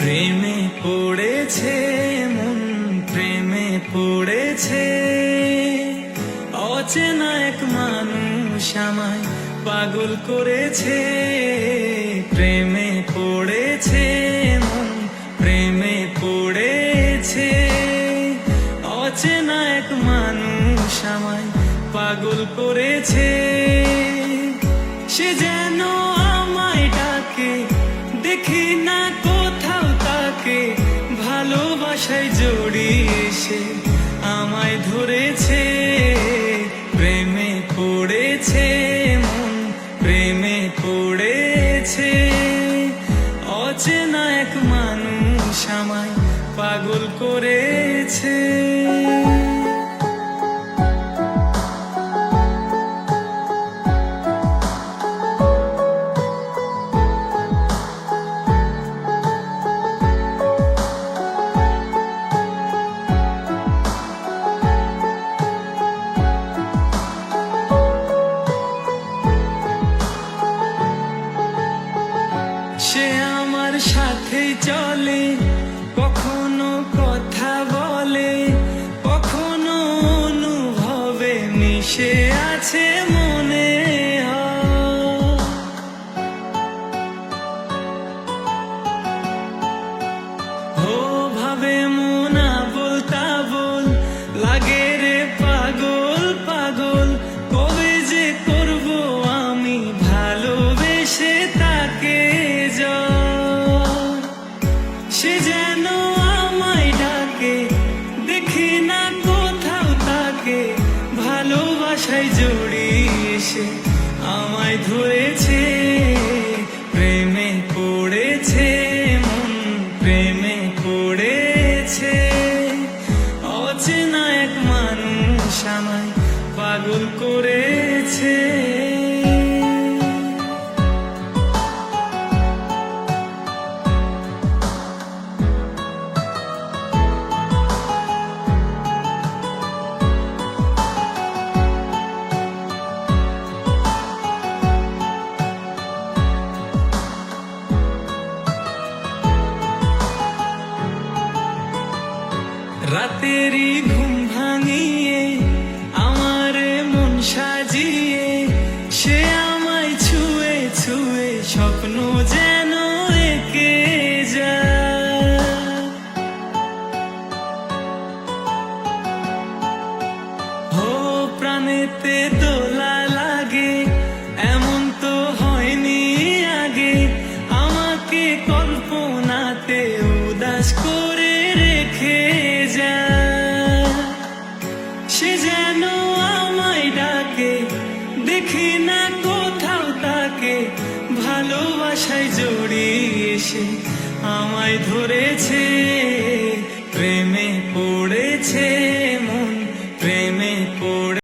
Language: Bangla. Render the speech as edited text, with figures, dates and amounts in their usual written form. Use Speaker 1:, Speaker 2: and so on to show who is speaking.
Speaker 1: প্রেমে পড়েছে মন, প্রেমে পড়েছে। অচেনা এক মানুষ আমায় পাগল করেছে। প্রেমে পড়েছে মন, প্রেমে পড়েছে। অচেনা এক মানুষ আমায় পাগল করেছে। সে যেন আমায় ডাকে, দেখি না কোথাও তাকে। ভালোবাসায় জড়িয়ে সে আমায় ধরেছে। প্রেমে পড়েছে মন, প্রেমে পড়েছে। অচেনা এক মানুষ আমায় পাগল করেছে। সে আমার সাথেই চলে, কখনো কথা বলে, কখনো অনুভবে মিশে আছে মনে হয়। ও ভাবে মন আবোল তাবোল, লাগে রে পাগল পাগল। কবে যে করবো আমি ভালোবেসে তাকে। সে যেন আমায় ডাকে, দেখি না কোথাও তাকে। ভালোবাসায় জড়িয়ে সে আমায় ধরেছে। প্রেমে পড়েছে মন, প্রেমে পড়েছে। অচেনা এক মানুষ আমায় পাগল করেছে। রাতেরই ঘুম ভাঙিয়ে আমার মন সাজিয়ে, সে আমায় ছুঁয়ে ছুঁয়ে স্বপ্ন যেন এঁকে যায়। ও প্রাণেতে দোলা লাগে, এমন তো হয়নি আগে। আমাকে কল্পনাতে উদাস করে রেখে যায়। সে যেন আমায় ডাকে, দেখি না কোথাও তাকে। ভালোবাসায় জড়িয়ে সে আমায় ধরেছে। প্রেমে পড়েছে